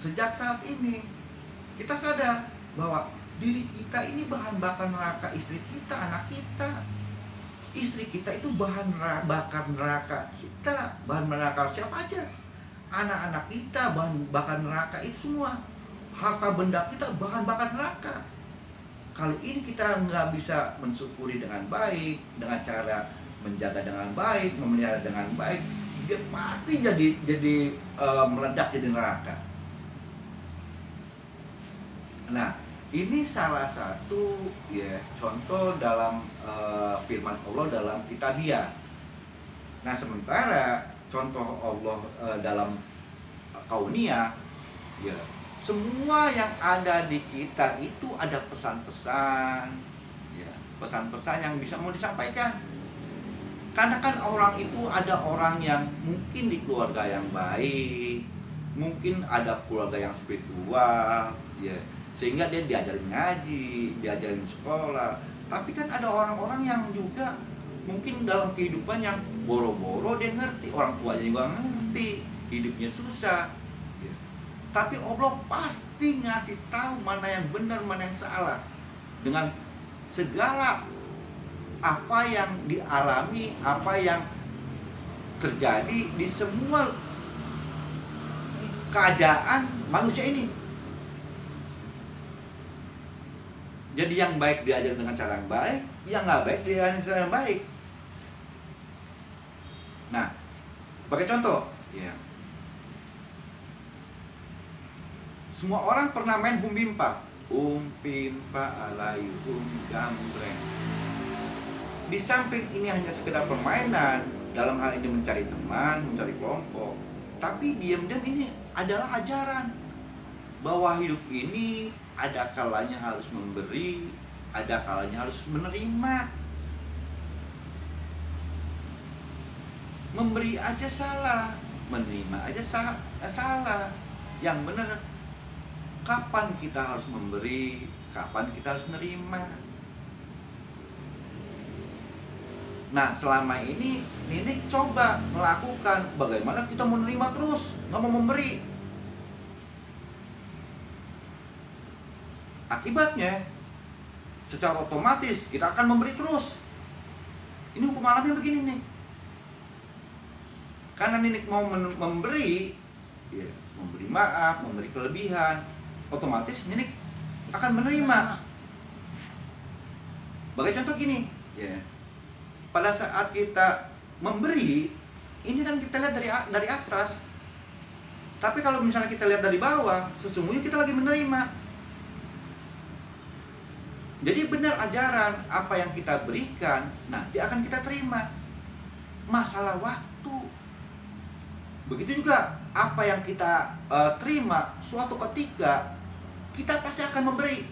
sejak saat ini kita sadar bahwa diri kita ini bahan bakar neraka istri kita, anak kita. Istri kita itu bahan bakar neraka kita, bahan neraka siapa aja? Anak-anak kita bahan bakar neraka itu semua. Harta benda kita bahan bakar neraka. Kalau ini kita nggak bisa mensyukuri dengan baik, dengan cara menjaga dengan baik, memelihara dengan baik, dia pasti jadi meledak jadi neraka. Nah, ini salah satu ya contoh dalam firman Allah dalam Kitabiah. Nah, sementara contoh Allah dalam Kauniyah, ya semua yang ada di kita itu ada pesan-pesan, ya pesan-pesan yang bisa mau disampaikan. Karena kan orang itu ada orang yang mungkin di keluarga yang baik, mungkin ada keluarga yang spiritual, ya sehingga dia diajarin ngaji, diajarin sekolah. Tapi kan ada orang-orang yang juga mungkin dalam kehidupan yang boro-boro dia ngerti, orang tuanya juga ngerti, hidupnya susah. Ya. Tapi Allah pasti ngasih tahu mana yang benar, mana yang salah. Dengan segala apa yang dialami, apa yang terjadi di semua keadaan manusia ini. Jadi yang baik diajar dengan cara yang baik, yang nggak baik diajar dengan cara yang baik. Nah, sebagai contoh, ya, semua orang pernah main umpimpa, umpimpa alayhum gambreng. Di samping ini hanya sekedar permainan, dalam hal ini mencari teman, mencari kelompok, tapi diam-diam ini adalah ajaran bahwa hidup ini ada kalanya harus memberi, ada kalanya harus menerima. Memberi aja salah, menerima aja salah. Yang benar, kapan kita harus memberi, kapan kita harus menerima. Nah, selama ini Ninik coba melakukan bagaimana kita menerima terus, nggak mau memberi. Akibatnya, secara otomatis kita akan memberi terus. Ini hukum alamnya begini nih. Karena Ninik mau memberi, ya, memberi maaf, memberi kelebihan, otomatis Ninik akan menerima. Bagai contoh gini, ya, pada saat kita memberi, ini kan kita lihat dari atas. Tapi kalau misalnya kita lihat dari bawah, sesungguhnya kita lagi menerima. Jadi benar ajaran apa yang kita berikan nanti akan kita terima. Masalah waktu. Begitu juga apa yang kita terima suatu ketika kita pasti akan memberi.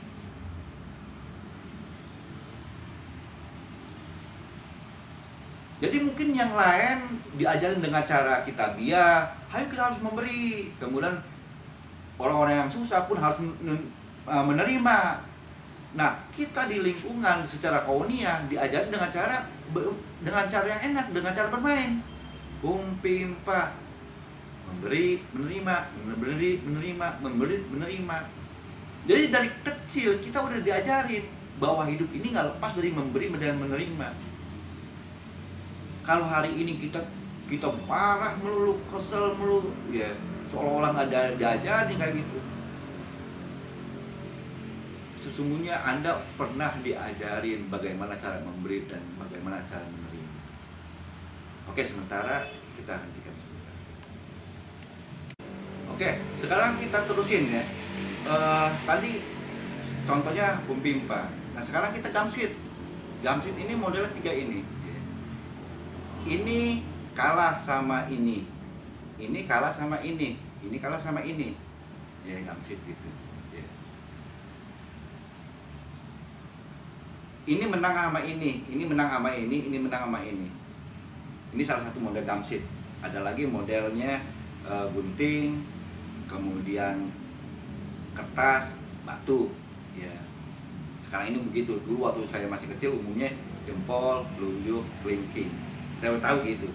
Jadi mungkin yang lain diajarin dengan cara kitabiah, ayo kita harus memberi. Kemudian orang-orang yang susah pun harus menerima. Nah, kita di lingkungan secara kauniyah diajarin dengan cara yang enak, dengan cara bermain. Umpimpa, memberi, menerima, memberi, menerima, memberi, menerima. Jadi dari kecil kita udah diajarin bahwa hidup ini nggak lepas dari memberi dan menerima. Kalau hari ini kita marah melulu, kesel melulu, ya seolah-olah nggak ada diajarin kayak gitu. Sesungguhnya Anda pernah diajarin bagaimana cara memberi dan bagaimana cara menerima. Oke, sementara kita hentikan sebentar. Oke, sekarang kita terusin ya. Tadi contohnya umpimpa. Nah, sekarang kita gamsit. Gamsit ini modelnya 3 ini. Ini kalah sama ini. Ini kalah sama ini. Ini kalah sama ini. Ya, gamsit gitu. Ini menang sama ini menang sama ini menang sama ini. Ini salah satu model gamsit. Ada lagi modelnya gunting, kemudian kertas, batu. Ya. Sekarang ini begitu. Dulu waktu saya masih kecil umumnya jempol, telunjuk, kelingking. Kita tahu gitu.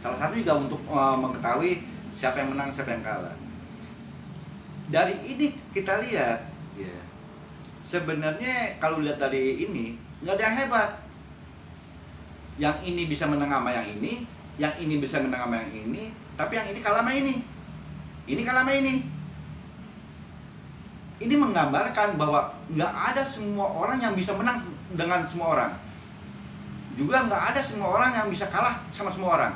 Salah satu juga untuk mengetahui siapa yang menang, siapa yang kalah. dari ini kita lihat, ya, sebenarnya kalau lihat dari ini nggak ada yang hebat. Yang ini bisa menang sama yang ini bisa menang sama yang ini, tapi yang ini kalah sama ini kalah sama ini. Ini menggambarkan bahwa nggak ada semua orang yang bisa menang dengan semua orang. Juga nggak ada semua orang yang bisa kalah sama semua orang.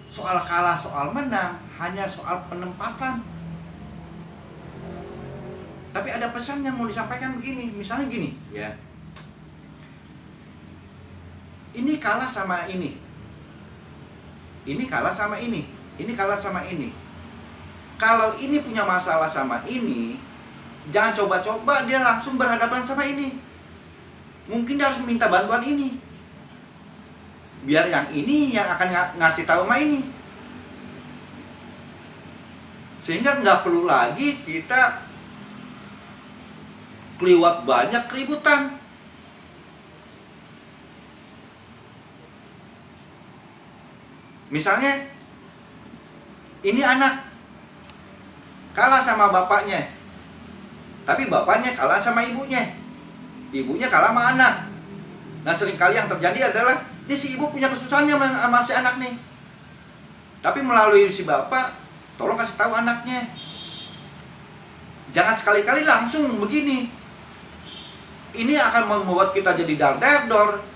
Soal kalah, soal menang, hanya soal penempatan. Tapi ada pesan yang mau disampaikan begini, misalnya gini, ya. Ini kalah sama ini. Ini kalah sama ini. Ini kalah sama ini. Kalau ini punya masalah sama ini, jangan coba-coba dia langsung berhadapan sama ini. Mungkin dia harus minta bantuan ini. Biar yang ini yang akan ngasih tahu sama ini. Sehingga nggak perlu lagi kita keliwat banyak keributan. Misalnya, ini anak kalah sama bapaknya, tapi bapaknya kalah sama ibunya, ibunya kalah sama anak. Nah, seringkali yang terjadi adalah ini si ibu punya kesusahannya sama si anak nih, tapi melalui si bapak, tolong kasih tahu anaknya. Jangan sekali-kali langsung begini. Ini akan membuat kita jadi dar-dar-dor.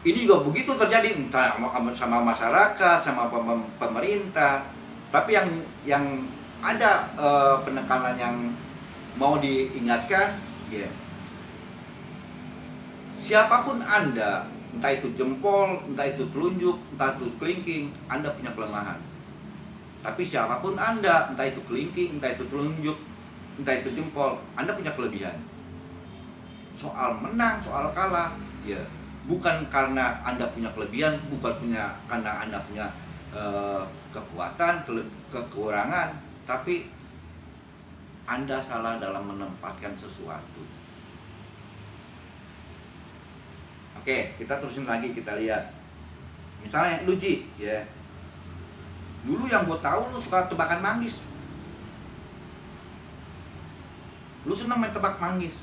Ini juga begitu terjadi entah sama masyarakat, sama pemerintah. Tapi yang ada penekanan yang mau diingatkan, ya. Siapapun Anda, entah itu jempol, entah itu telunjuk, entah itu kelingking, Anda punya kelemahan. Tapi siapapun Anda, entah itu kelingking, entah itu telunjuk, entah itu jempol, Anda punya kelebihan. Soal menang, soal kalah, ya. Bukan karena Anda punya kelebihan, bukan karena Anda punya kekuatan, kekurangan, tapi Anda salah dalam menempatkan sesuatu. Oke, kita terusin lagi, kita lihat. Misalnya lu Ji, ya. Dulu yang gue tahu lu suka tebakan manggis. Lu seneng main tebak manggis.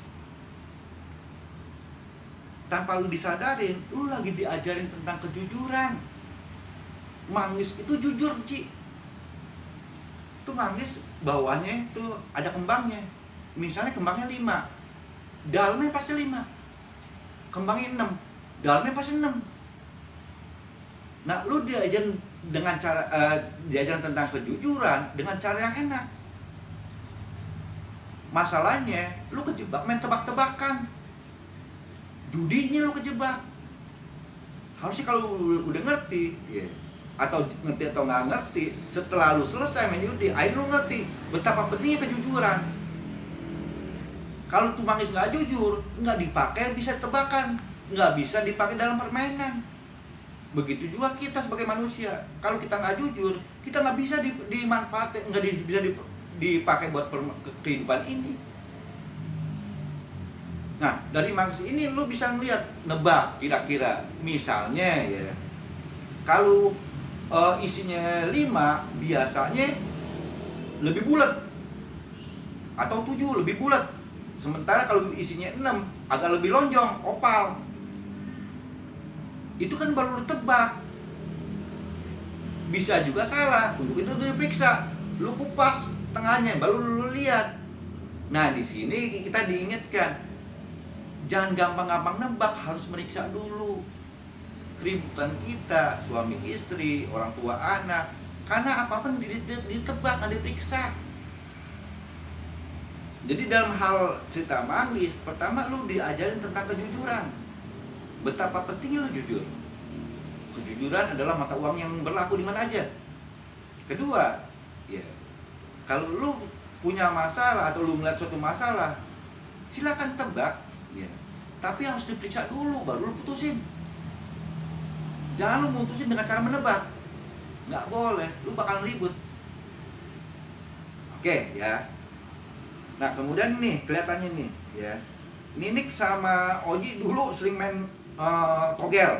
Tanpa lu disadarin, lu lagi diajarin tentang kejujuran. Manggis itu jujur, Ci. Itu manggis bawahnya itu ada kembangnya. Misalnya kembangnya 5, dalamnya pasti 5. Kembangnya 6, dalamnya pasti 6. Nah, lu diajarin dengan cara diajarin tentang kejujuran dengan cara yang enak. Masalahnya, lu kejebak main tebak-tebakan. Judinya lu kejebak. Harusnya kalau udah ngerti, ya, atau ngerti atau nggak ngerti, setelah lu selesai main judi, akhirnya lu ngerti betapa pentingnya kejujuran. Kalau tuh manggis nggak jujur, nggak dipakai bisa tebakan, nggak bisa dipakai dalam permainan. Begitu juga kita sebagai manusia. Kalau kita nggak jujur, kita nggak bisa dimanfaatkan, nggak bisa dipakai buat kehidupan ini. Nah, dari manggis ini lu bisa ngeliat, nebak kira-kira. Misalnya ya, kalau isinya 5 biasanya lebih bulat, atau 7 lebih bulat. Sementara kalau isinya 6 agak lebih lonjong, opal. Itu kan baru lu tebak. Bisa juga salah, untuk itu diperiksa. Lu kupas tengahnya, baru lu lihat. Nah, di sini kita diingatkan, jangan gampang-gampang nebak, harus meriksa dulu keributan kita, suami istri, orang tua anak. Karena apapun ditebak, nggak diperiksa. Jadi dalam hal cerita manggis, pertama lu diajarin tentang kejujuran. Betapa pentingnya lu jujur. Kejujuran adalah mata uang yang berlaku di mana aja. Kedua, ya, kalau lu punya masalah atau lu melihat suatu masalah, silakan tebak, ya. Tapi harus diperiksa dulu, baru lu putusin. Jangan lu mutusin dengan cara menebak. Nggak boleh, lu bakal ribut. Oke, ya. Nah, kemudian nih, kelihatannya nih, ya. Ninik sama Oji dulu sering main togel.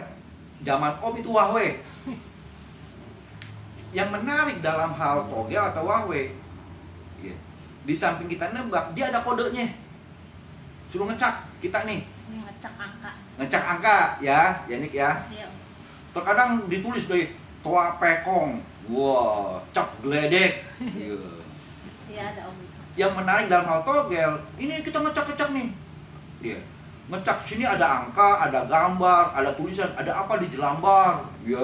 Zaman Om itu wahwe. yang menarik dalam hal togel atau wawe, ya, di samping kita nebak, dia ada kodenya. Suruh ngecak kita nih. Ngecak angka. Ngecak angka ya, Yanik ya. Iya. Terkadang ditulis dari toa pekong, wah, cak geledek. Iya. Iya ada om. Yang menarik dalam hal togel, ini kita ngecak-ngecak nih. Iya. Ngecak sini ada angka, ada gambar, ada tulisan, ada apa di Jelambar, ya,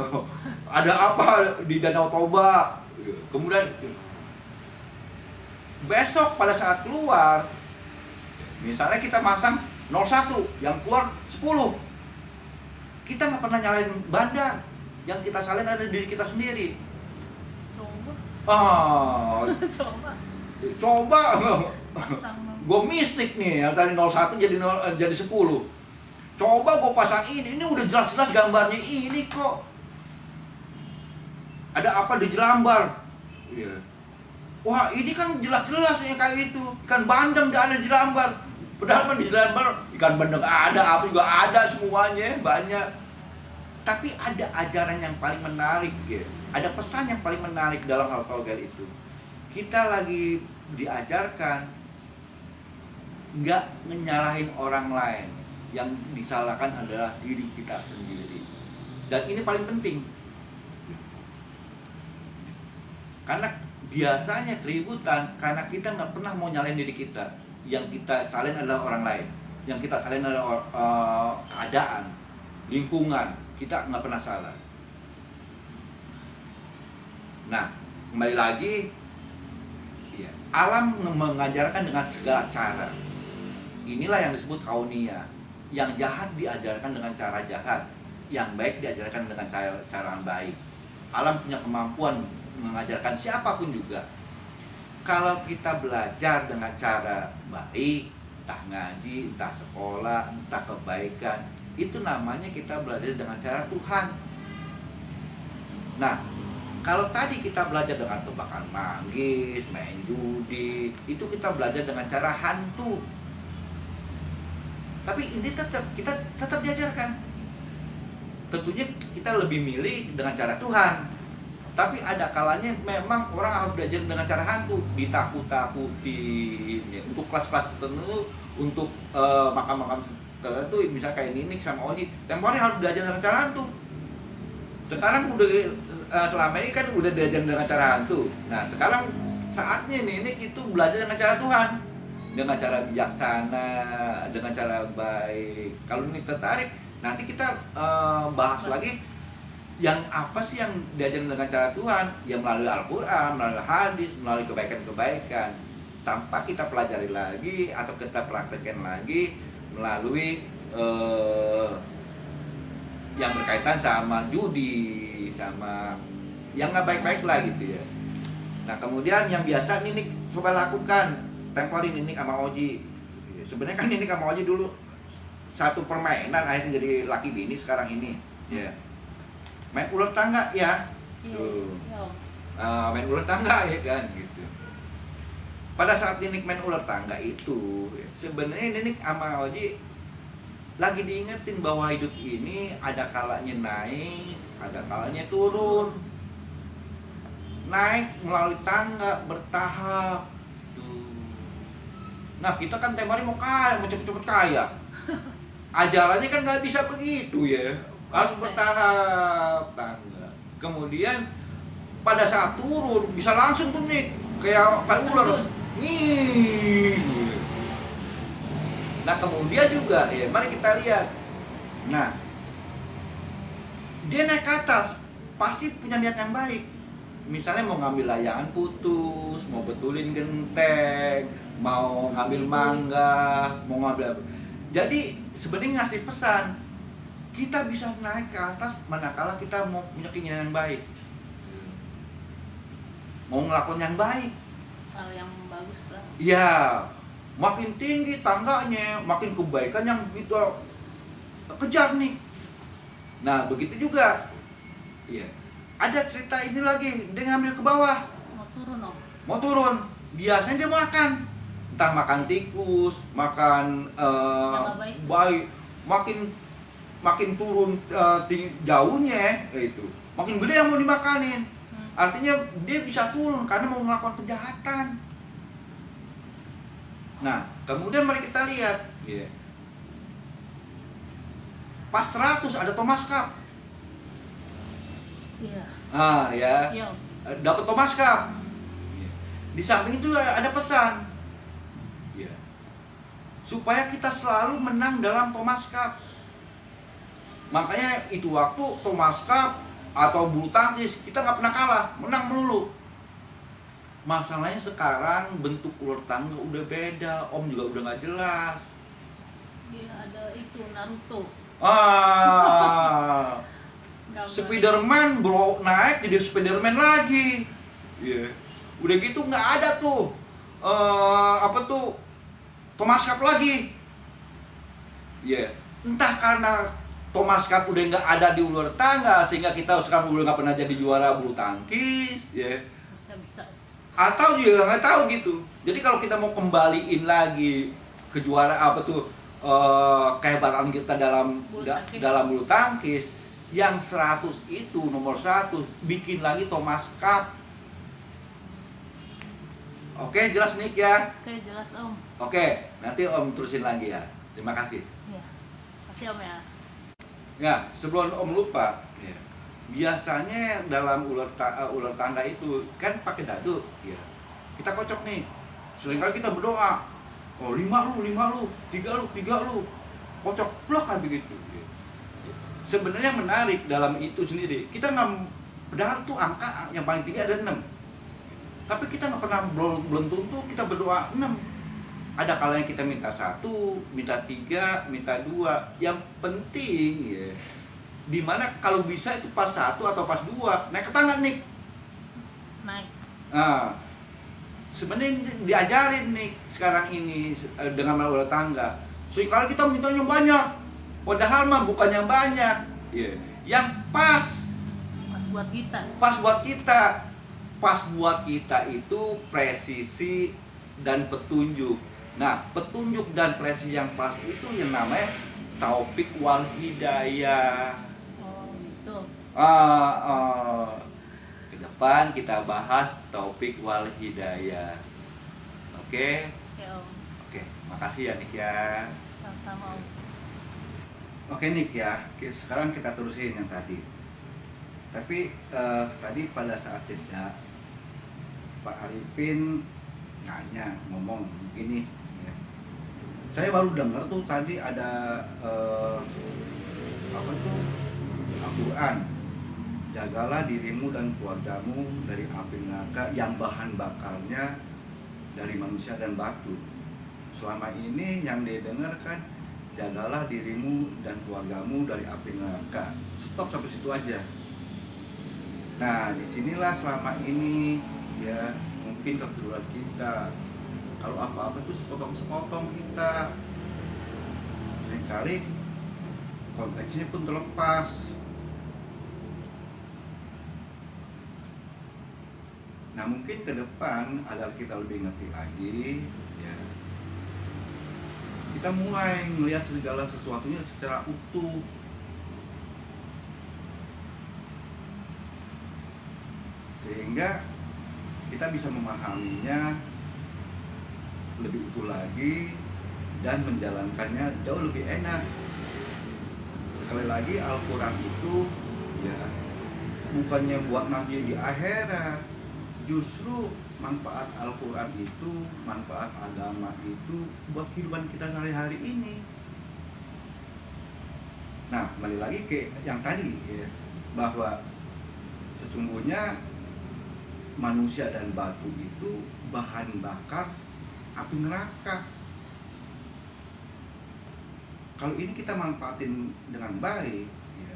ada apa di Danau Toba, ya. Kemudian besok pada saat keluar, misalnya kita masang 01, yang keluar 10, kita nggak pernah nyalain bandar, yang kita salin ada diri kita sendiri. Coba. Coba. Pasang. Gue mistik nih, yang tadi 01 jadi 10. Coba gue pasang ini udah jelas-jelas gambarnya ini kok. Ada apa di Jelambar? Iya. Wah, ini kan jelas-jelas ya kayak itu. Ikan bandeng gak ada di Jelambar. Padahal di Jelambar ikan bandeng ada, apa juga ada, semuanya banyak. Tapi ada ajaran yang paling menarik ya. Ada pesan yang paling menarik dalam hal togel itu. Kita lagi diajarkan nggak menyalahin orang lain, yang disalahkan adalah diri kita sendiri. Dan ini paling penting, karena biasanya keributan karena kita nggak pernah mau nyalain diri kita. Yang kita salin adalah orang lain, yang kita salin adalah keadaan, lingkungan. Kita nggak pernah salah. Nah, kembali lagi, ya, alam mengajarkan dengan segala cara. Inilah yang disebut kaunia. Yang jahat diajarkan dengan cara jahat, yang baik diajarkan dengan cara baik. Alam punya kemampuan mengajarkan siapapun juga. Kalau kita belajar dengan cara baik, entah ngaji, entah sekolah, entah kebaikan, itu namanya kita belajar dengan cara Tuhan. Nah, kalau tadi kita belajar dengan tebakan manggis, main judi, itu kita belajar dengan cara hantu. Tapi ini kita tetap diajarkan. Tentunya kita lebih milih dengan cara Tuhan. Tapi ada kalanya memang orang harus belajar dengan cara hantu, ditakut-takutin ya. Untuk kelas-kelas tertentu, untuk makam-makam tertentu, misalnya kayak Ninik sama Oji, tempornya harus belajar dengan cara hantu. Sekarang udah selama ini kan udah belajar dengan cara hantu. Nah, sekarang saatnya Ninik itu belajar dengan cara Tuhan, dengan cara bijaksana, dengan cara baik. Kalau ini tertarik, nanti kita bahas lagi yang apa sih yang diajarkan dengan cara Tuhan, yang melalui Al-Quran, melalui hadis, melalui kebaikan-kebaikan, tanpa kita pelajari lagi atau kita praktekkan lagi melalui yang berkaitan sama judi, sama yang nggak baik-baik lah gitu ya. Nah, kemudian yang biasa Ninik coba lakukan, temporin Ninik sama Oji. Sebenarnya kan Ninik sama Oji dulu satu permainan, akhirnya jadi laki bini sekarang ini. Ya. Main ular tangga ya. Tuh. Main ular tangga ya kan gitu. Pada saat Ninik main ular tangga itu, sebenarnya Ninik sama Oji lagi diingetin bahwa hidup ini ada kalanya naik, ada kalanya turun. Naik melalui tangga bertahap tuh. Nah, kita kan temanya mau kaya, mau cepet-cepet kaya. Ajarannya kan nggak bisa begitu ya, harus bertahap tangga. Kemudian pada saat turun bisa langsung tuh nih kayak ular nih. Nah, kemudian juga ya, mari kita lihat. Nah, dia naik ke atas pasti punya niat yang baik. Misalnya mau ngambil layangan putus, mau betulin genteng, mau ngambil mangga, mau ngambil apa. Jadi sebenarnya ngasih pesan, kita bisa naik ke atas manakala kita mau punya keinginan yang baik, mau ngelakuin yang baik, hal yang bagus lah. Iya, makin tinggi tangganya, makin kebaikan yang kita kejar nih. Nah, begitu juga. Iya. Ada cerita ini lagi, dia ngambil ke bawah. Mau turun dong. Mau turun, biasanya dia makan. Entah makan tikus, makan baik, makin turun jauhnya itu, makin gede yang mau dimakanin. Artinya dia bisa turun karena mau melakukan kejahatan. Nah, kemudian mari kita lihat, ya. Pas 100 ada Thomas Cup. Iya. Ya. Iya. Dapat Thomas Cup. Di samping itu ada pesan. Ya. Supaya kita selalu menang dalam Thomas Cup. Makanya itu waktu Thomas Cup atau bulu tangkis kita nggak pernah kalah, menang melulu. Masalahnya sekarang bentuk ular tangga udah beda, Om juga udah nggak jelas. Iya, ada itu Naruto. Spiderman bro naik jadi Spiderman lagi. Iya. Udah gitu nggak ada tuh Thomas Cup lagi. Iya. Entah karena Thomas Cup udah nggak ada di ular tangga sehingga kita sekarang udah nggak pernah jadi juara bulu tangkis, ya. Bisa. Atau juga nggak tahu gitu. Jadi kalau kita mau kembaliin lagi ke juara kehebatan kita dalam bulu tangkis, yang 100 itu nomor 100 bikin lagi Thomas Cup. Oke, jelas Nick ya? Oke, jelas Om. Oke, nanti Om terusin lagi ya. Terima kasih. Iya. Kasih Om ya. Ya, sebelum Om lupa, ya. Biasanya dalam ular tangga itu kan pakai dadu, ya. Kita kocok nih. Seringkali kita berdoa, oh 5 lu, 3 lu. Kocok blok kayak begitu. Ya. Sebenarnya menarik dalam itu sendiri. Kita nggak, padahal tuh angka yang paling tinggi ada 6. Tapi kita nggak pernah belum tentu kita berdoa 6. Ada kalanya kita minta 1, minta 3, minta 2. Yang penting ya, dimana kalau bisa itu pas 1 atau pas 2 naik ke tangga nih. Naik. Nah, sebenarnya diajarin nih sekarang ini dengan ular tangga. Seringkali kita minta yang banyak, padahal mah bukan yang banyak. Ya, yang pas. Pas buat kita. Pas buat kita. Pas buat kita itu presisi dan petunjuk. Nah, petunjuk dan presisi yang pas itu yang namanya taufik wal hidayah. Oh, gitu. Ke depan kita bahas taufik wal hidayah. Oke? Ya Om. Oke, makasih ya Nick ya. Sama-sama Om. Oke Nick ya, sekarang kita terusin yang tadi. Tapi tadi pada saat jeda Pak Arifin ngomong begini ya. Saya baru dengar tuh tadi ada Al-Quran. Jagalah dirimu dan keluargamu dari api neraka yang bahan bakarnya dari manusia dan batu. Selama ini yang didengar kan jagalah dirimu dan keluargamu dari api neraka. Stop sampai situ aja. Nah, disinilah selama ini ya mungkin kekeliruan kita. Kalau apa-apa tuh sepotong-sepotong kita. Seringkali konteksnya pun terlepas. Nah, mungkin ke depan agar kita lebih ngerti lagi ya. Kita mulai melihat segala sesuatunya secara utuh. Sehingga kita bisa memahaminya lebih utuh lagi dan menjalankannya jauh lebih enak. Sekali lagi Al-Quran itu ya bukannya buat nanti di akhirat. Justru manfaat Al-Quran itu, manfaat agama itu buat kehidupan kita sehari-hari ini. Nah, kembali lagi ke yang tadi ya, bahwa sesungguhnya manusia dan batu itu bahan bakar api neraka. Kalau ini kita manfaatin dengan baik ya,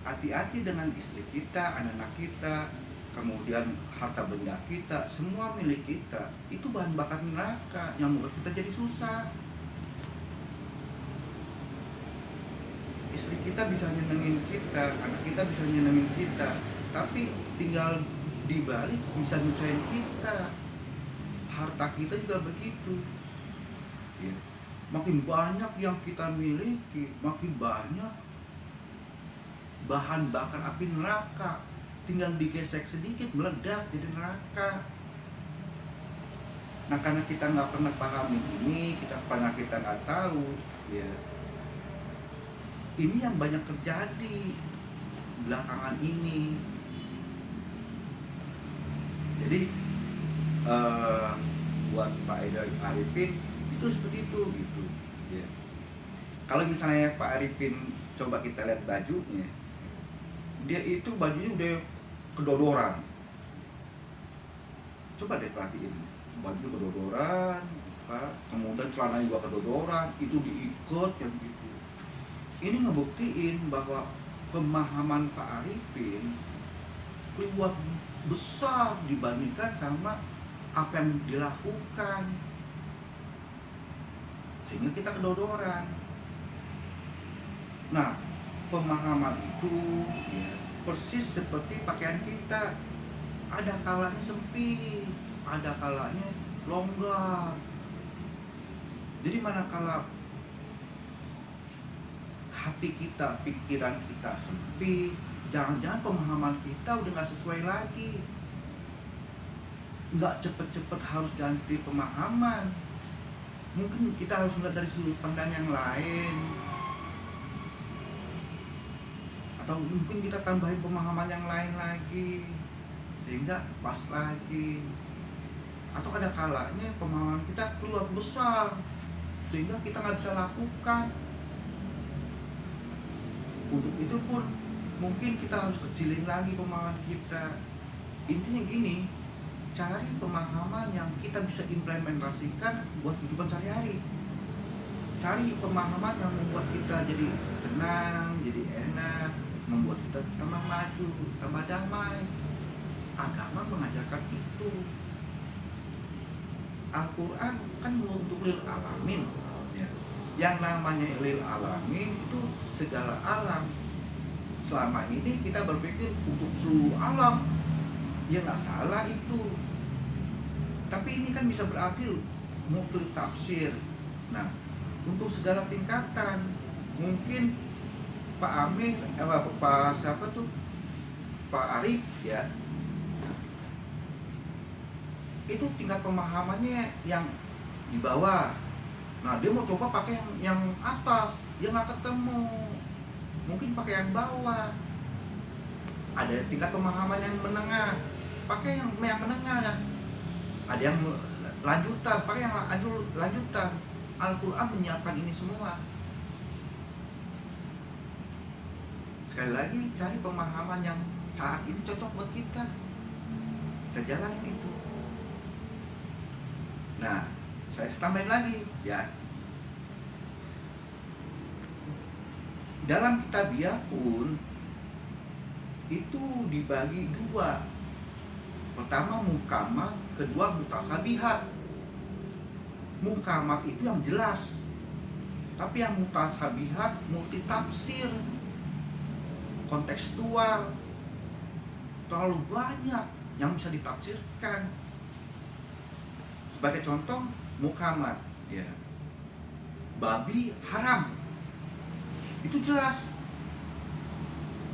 hati-hati dengan istri kita, anak-anak kita, kemudian harta benda kita, semua milik kita itu bahan bakar neraka yang membuat kita jadi susah. Istri kita bisa nyenengin kita, anak kita bisa nyenengin kita, tapi tinggal dibalik bisa nyusahin kita. Harta kita juga begitu ya. Makin banyak yang kita miliki, makin banyak bahan bakar api neraka. tinggal digesek sedikit meledak jadi neraka. Nah karena kita nggak pernah pahami ini, kita nggak tahu, ya ini yang banyak terjadi belakangan ini. Jadi buat Pak Arifin itu seperti itu gitu. Ya. Kalau misalnya Pak Arifin coba kita lihat bajunya, dia itu bajunya udah kedodoran. Coba deh perhatiin, baju kedodoran, kemudian celana juga kedodoran, itu diikat yang gitu. Ini ngebuktiin bahwa pemahaman Pak Arifin luar besar dibandingkan sama apa yang dilakukan, sehingga kita kedodoran. Nah, pemahaman itu ya, persis seperti pakaian kita, ada kalanya sempit, ada kalanya longgar. Jadi manakala hati kita, pikiran kita sempit, jangan-jangan pemahaman kita udah nggak sesuai lagi. Nggak cepet-cepet harus ganti pemahaman. Mungkin kita harus melihat dari sudut pandang yang lain, atau mungkin kita tambahin pemahaman yang lain lagi sehingga pas lagi. Atau ada kalanya pemahaman kita keluar besar sehingga kita nggak bisa lakukan. Untuk itu pun mungkin kita harus kecilin lagi pemahaman kita. Intinya gini, cari pemahaman yang kita bisa implementasikan buat kehidupan sehari-hari. Cari pemahaman yang membuat kita jadi tenang, jadi enak, membuat kita tambah maju, tambah damai. Agama mengajarkan itu. Al-Quran kan untuk lil alamin, ya. Yang namanya lil alamin itu segala alam. Selama ini kita berpikir untuk seluruh alam, ya nggak salah itu. Tapi ini kan bisa berarti multi tafsir. Nah, untuk segala tingkatan, mungkin Pak Amir, Pak siapa tuh, Pak Arif, ya, itu tingkat pemahamannya yang di bawah. Nah dia mau coba pakai yang atas, dia nggak ketemu. Mungkin pakai yang bawah. Ada tingkat pemahaman yang menengah, pakai yang menengah. Dan ada yang lanjutan, pakai yang lanjutan. Al-Quran menyiapkan ini semua. Sekali lagi, cari pemahaman yang saat ini cocok buat kita. Kita jalanin itu. Nah, saya tambahin lagi, ya. Dalam kitabiah pun itu dibagi dua. Pertama muhkamat, kedua mutasabihat. Muhkamat itu yang jelas, tapi yang mutasabihat multi tafsir, kontekstual, terlalu banyak yang bisa ditafsirkan. Sebagai contoh, muhkamat, ya, babi haram, itu jelas,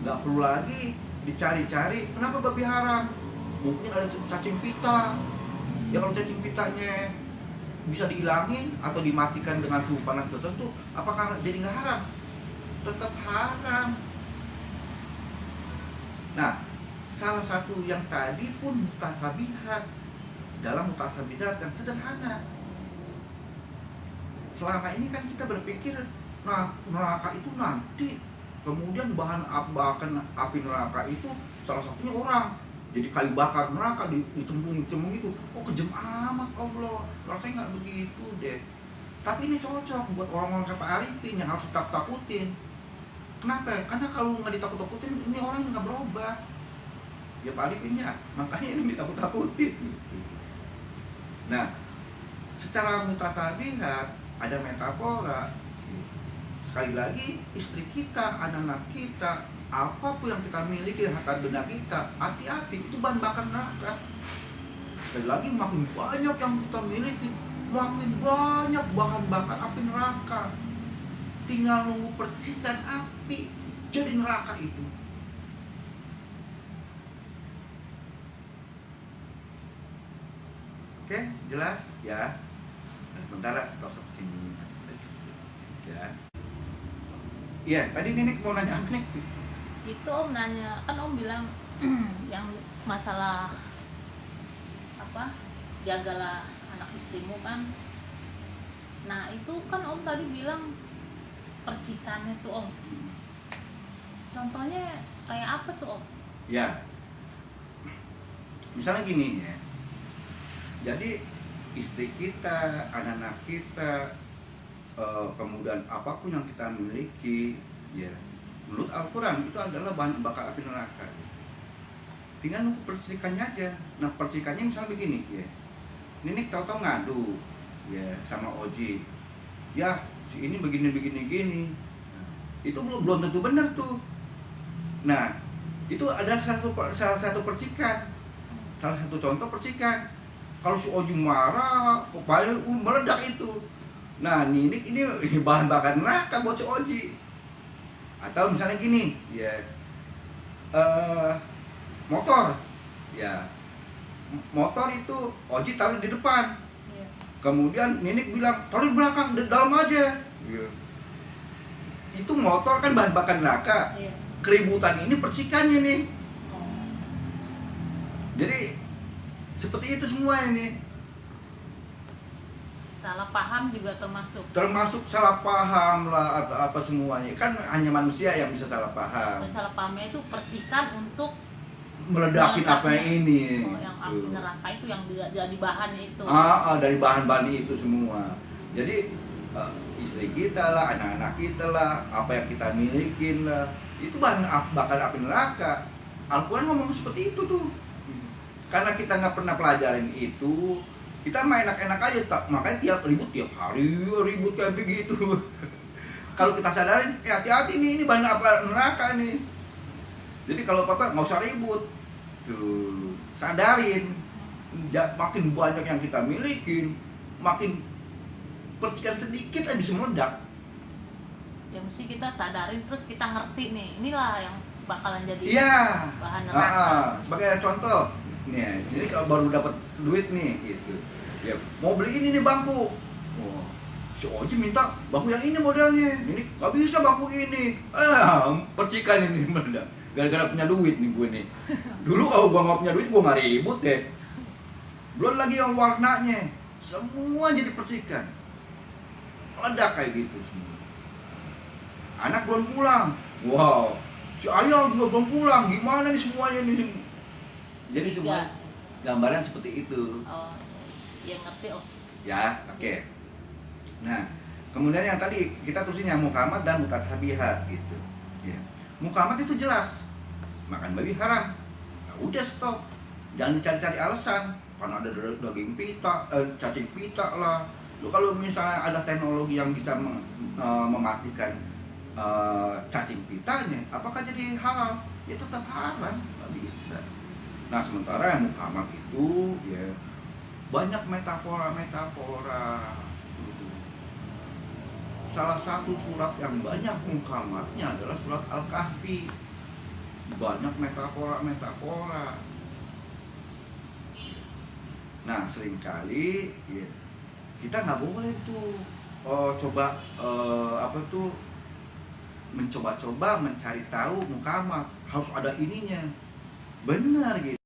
nggak perlu lagi dicari-cari kenapa babi haram. Mungkin ada cacing pita, ya kalau cacing pitanya bisa dihilangin atau dimatikan dengan suhu panas tertentu, apakah jadi nggak haram? Tetap haram. Nah, salah satu yang tadi pun mutasabihat. Dalam mutasabihat yang sederhana, selama ini kan kita berpikir, nah, neraka itu nanti, kemudian bahan api neraka itu salah satunya orang, jadi kayu bakar neraka dicemplung itu. Oh kejam amat Allah, rasanya nggak begitu deh. Tapi ini cocok buat orang-orang kayak Pak Arifin yang harus ditakut-takutin. Kenapa? Karena kalau nggak ditakut-takutin, ini orang nggak berubah. Ya Pak Arifinnya, makanya ini ditakut-takutin. Nah, secara mutasabihat ada metafora. Sekali lagi, istri kita, anak-anak kita, apapun yang kita miliki, harta benda kita, hati-hati, itu bahan bakar neraka. Sekali lagi, makin banyak yang kita miliki, makin banyak bahan bakar api neraka. Tinggal nunggu percikan api jadi neraka itu. Oke, jelas ya. Nah, sementara stop sini. Ya. Iya, tadi Nenek mau nanya apa nih? Itu Om nanya, kan Om bilang yang masalah apa, jagalah anak istrimu kan. Nah itu kan Om tadi bilang percikannya tuh Om, contohnya kayak apa tuh Om? Ya, misalnya gini ya. Jadi istri kita, anak-anak kita, kemudian apapun yang kita miliki, ya, menurut Al-Quran itu adalah bahan bakar api neraka. Tinggal nunggu percikannya aja. Nah, percikannya misalnya begini, ya, Nenek tahu-tahu ngadu, ya, sama Oji, ya, si ini begini. Nah, itu belum tentu benar tuh. Nah, itu adalah salah satu percikan, salah satu contoh percikan. Kalau si Oji marah, pokoknya meledak itu. Nah, ini bahan bakar neraka buat si Oji. Atau misalnya gini, ya, motor, ya, motor itu Oji taruh di depan, Iya. kemudian Ninik bilang taruh di belakang, di dalam aja. Ya. Itu motor kan bahan bakar neraka. Iya. Keributan ini percikannya nih. Oh. Jadi seperti itu semua ini. Salah paham juga Termasuk salah paham lah atau apa semuanya. Kan hanya manusia yang bisa salah paham. salah pahamnya itu percikan untuk Meledakin apa yang ini. yang api neraka itu yang jadi bahannya itu. Dari bahan-bahan itu semua. Jadi istri kita lah, anak-anak kita lah, apa yang kita milikin lah, itu bahan bakar api neraka. Al-Quran ngomong seperti itu tuh. Karena kita nggak pernah pelajarin itu, kita main enak-enak aja, makanya tiap hari ribut kayak begitu. Kalau kita sadarin, hati-hati nih, ini bahan apa neraka nih. Jadi kalau papa nggak usah ribut, tuh sadarin, makin banyak yang kita milikin, makin percikan sedikit aja bisa meledak. Ya mesti kita sadarin, terus kita ngerti nih, inilah yang bakalan jadi bahan neraka. Sebagai contoh, nih, ini kalau baru dapat duit nih, gitu, ya mau beli ini nih bangku. Oh, si Oji minta bangku yang ini modelnya, ini nggak bisa bangku ini. Percikan ini meledak. Gara-gara punya duit nih gue nih. Dulu kalau gue nggak punya duit gue nggak ribut deh. Belum lagi yang warnanya, semua jadi percikan. Meledak kayak gitu semua. Anak belum pulang, wow, si ayah juga belum pulang, gimana nih semuanya nih? Jadi semua gambaran seperti itu. Oh, ya ngerti Om. Ya, oke. Nah, kemudian yang tadi kita terusin yang mukamat dan mutasyabihat gitu. Ya. Mukamat itu jelas, makan babi haram. Nah, udah stop, jangan dicari-cari alasan. Karena ada daging pita, cacing pita lah. Lo kalau misalnya ada teknologi yang bisa mematikan cacing pitanya, apakah jadi halal? Ya tetap haram, nggak bisa. Nah, sementara yang mukamat itu ya banyak metafora. Salah satu surat yang banyak mukamatnya adalah surat Al-Kahfi. Banyak metafora. Nah, seringkali ya, kita nggak boleh tuh mencoba-coba mencari tahu mukamat, harus ada ininya. Benar gitu.